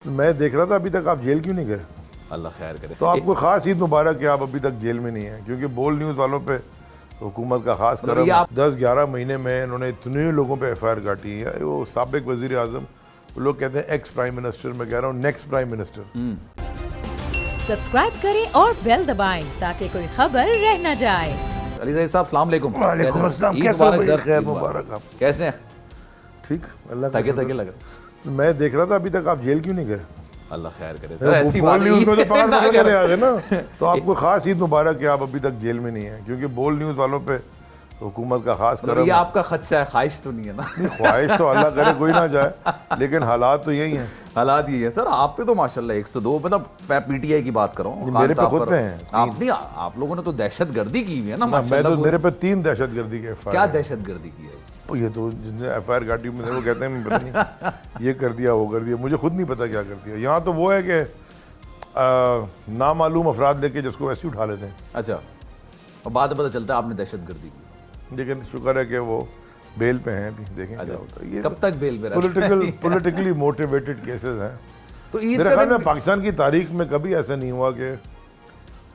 मैं देख रहा था अभी तक आप जेल क्यों नहीं गए? अल्लाह खैर करे। तो आपको खास ईद मुबारक कि आप अभी तक जेल में नहीं हैं, क्योंकि बोल न्यूज़ वालों पे हुकूमत का खास करम है। 10-11 महीने में इन्होंने इतने लोगों पे FIR काटी है। वो साबिक वजीर आजम, वो लोग कहते हैं एक्स प्राइम मिनिस्टर, मैं कह रहा हूँ नेक्स्ट प्राइम मिनिस्टर। सब्सक्राइब करें और बेल दबाएं ताकि कोई खबर रह न जाए। अली ज़हीर साहब अस्सलाम वालेकुम। वालेकुम अस्सलाम, ईद कैसे मुबारक हो? सर। खैर ईद मुबारक। आप कैसे हैं? ठीक? अल्लाह का थके शुक्र। थके लग रहे। मैं देख रहा था अभी तक आप जेल क्यों नहीं गए? अल्लाह खैर करे सर। ऐसी बात बोल न्यूज़ में तो पकड़ के ले आते ना। तो आपको ये खास ईद मुबारक कि आप अभी तक जेल में नहीं हैं, क्योंकि बोल न्यूज़ वालों पे हुकूमत का खास करम है। आपका खदशा है, ख्वाहिश तो नहीं है ना? ख्वाहिश तो अल्लाह करे कोई ना जाए, लेकिन हालात तो यही हैं। हालात ये है सर। आप पे तो माशाल्लाह 102, मतलब मैं PTI की बात कर रहा हूँ। मेरे पे खुद पे हैं। आप नहीं, आप लोगों ने तो दहशतगर्दी की हुई है ना मैं माशाल्लाह। तो मेरे पे 3 दहशतगर्दी के FIR क्या हैं। दहशतगर्दी की है? ये तो जिन्हें FIR काटी में वो कहते हैं मैं पता नहीं ये कर दिया वो कर दिया, मुझे खुद नहीं पता क्या कर दिया। यहाँ तो वो है कि नामालूम अफराद लेके जिसको वैसे ही उठा लेते हैं। अच्छा, और बाद में पता चलता है आपने दहशतगर्दी की। लेकिन शुक्र है कि वो बेल पे हैं, अभी देखें क्या होता है। ये कब तक बेल पे रहते? पॉलिटिकली मोटिवेटेड केसेस हैं। तो ईद मेरे का ख्याल दिन में पाकिस्तान की तारीख में कभी ऐसा नहीं हुआ कि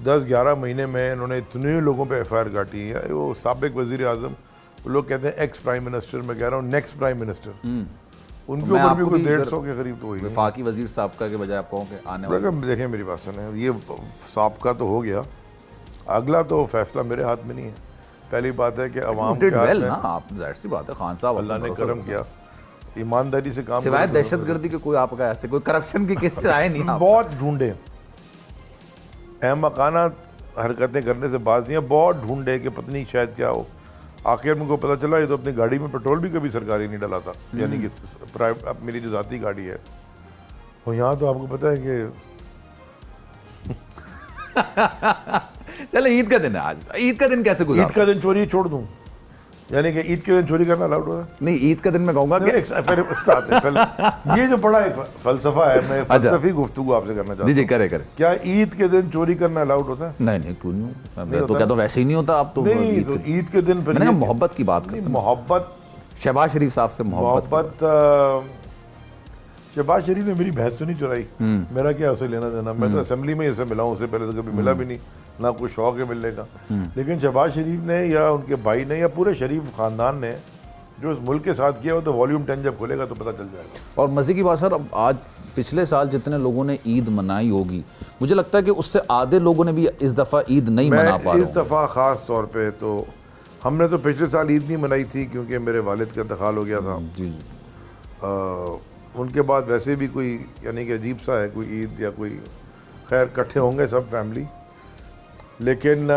10-11 महीने में इन्होंने इतने लोगों पे FIR काटी है। वो साबिक वजीर आजम, वो लोग कहते हैं एक्स प्राइम मिनिस्टर, मैं कह रहा हूँ नेक्स्ट प्राइम मिनिस्टर। उनकी मैं उम्र भी आपको कोई भी 150 के करीब तो हुई है। वफाकी वजीर साहब का के बजाय आप कहोगे आने वाले। देखें मेरी बात सुने, ये साबका तो हो गया, अगला तो फैसला मेरे हाथ में नहीं है। पहली बात है कि अवाम के हाथ में, ना आप जाहिर सी बात है खान साहब अल्लाह ने करम किया, ईमानदारी से काम सिवाय करो तो दहशतगर्दी के कोई आपका ऐसे कोई करप्शन के केस आए नहीं आप? बहुत ढूंढे, अहमकाना हरकतें करने से बाज नहीं है, बहुत ढूंढे कि पता नहीं शायद क्या हो। आखिर में को पता चला ये तो अपनी गाड़ी में पेट्रोल भी कभी सरकारी नहीं डाला था, यानी कि प्राइवेट, अब मेरी जो जाती गाड़ी है। और यहाँ तो आपको पता है कि चले ईद का दिन है आज। ईद का दिन कैसे गुजारा? ईद का दिन चोरी छोड़ दूं, यानी कि ईद के दिन चोरी करना अलाउड होगा? नहीं, ईद का दिन मैं कहूंगा कि पहले उस पे आते हैं। पहले ये जो बड़ा एक फलसफा है, मैं फलसफी गुफ्तगू आपसे करना चाहता हूँ। जी करे। क्या ईद के दिन चोरी करना अलाउड होता है? नहीं क्यों नहीं? मैं तो कहता हूँ वैसे ही नहीं होता। आप तो नहीं, तो ईद के दिन मैंने कहा मोहब्बत की बात करते हैं। मोहब्बत, शहबाज शरीफ साहब से मोहब्बत। शहबाज शरीफ ने मेरी भैंस तो नहीं चुराई, मेरा क्या उसे लेना देना। मैं तो असेंबली में इसे मिला हूँ, उससे पहले तो कभी मिला भी नहीं, ना कोई शौक है मिलने का। लेकिन शहबाज शरीफ ने या उनके भाई ने या पूरे शरीफ खानदान ने जो इस मुल्क के साथ किया, वो तो वॉल्यूम 10 जब खोलेगा तो पता चल जाएगा। और मजे की बात सर, अब आज पिछले साल जितने लोगों ने ईद मनाई होगी, मुझे लगता है कि उससे आधे लोगों ने भी इस दफ़ा ईद नहीं मना पा रहे। इस दफ़ा ख़ास तौर पे तो हमने तो पिछले साल ईद नहीं मनाई थी, क्योंकि मेरे वालिद का इंतकाल हो गया था। जी। उनके बाद वैसे भी कोई, यानी कि अजीब सा है कोई ईद या कोई, खैर इकट्ठे होंगे सब फैमिली। लेकिन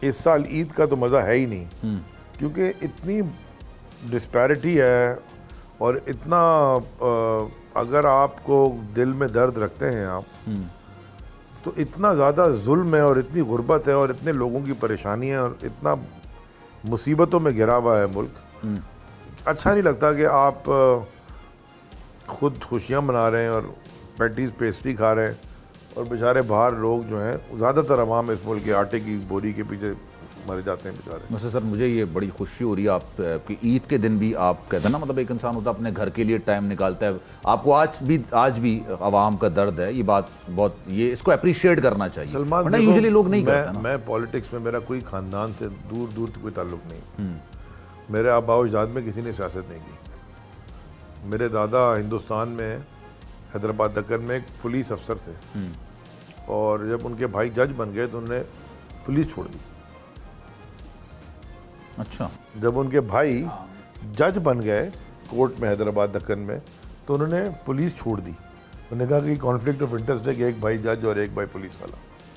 इस साल ईद का तो मज़ा है ही नहीं, क्योंकि इतनी डिस्पैरिटी है और इतना अगर आपको दिल में दर्द रखते हैं आप, तो इतना ज़्यादा जुल्म है और इतनी गुर्बत है और इतने लोगों की परेशानी है और इतना मुसीबतों में घिरा हुआ है मुल्क। अच्छा नहीं लगता कि आप खुद खुशियाँ मना रहे हैं और पैटीज़ पेस्ट्री खा रहे हैं, और बेचारे बाहर लोग जो हैं, ज़्यादातर अवाम इस मुल्क के आटे की बोरी के पीछे मर जाते हैं बेचारे। वैसे सर मुझे ये बड़ी खुशी हो रही है आपकी ईद के दिन भी आप कहते हैं ना, मतलब एक इंसान होता है अपने घर के लिए टाइम निकालता है। आपको आज भी आवाम का दर्द है, ये बात बहुत, ये इसको अप्रिशिएट करना चाहिए। सलमान, यूजुअली लोग नहीं करते ना। मैं पॉलिटिक्स में, मेरा कोई ख़ानदान से दूर दूर कोई ताल्लुक नहीं। मेरे आबा अजदाद में किसी ने सियासत नहीं की। मेरे दादा हिंदुस्तान में, हैदराबाद दक्कन में एक पुलिस अफसर थे, और जब उनके भाई जज बन गए तो उन्होंने पुलिस छोड़ दी। अच्छा, जब उनके भाई जज बन गए कोर्ट में हैदराबाद दक्कन में, तो उन्होंने पुलिस छोड़ दी। उन्होंने कहा कि कॉन्फ्लिक्ट ऑफ इंटरेस्ट है कि एक भाई जज और एक भाई पुलिस वाला।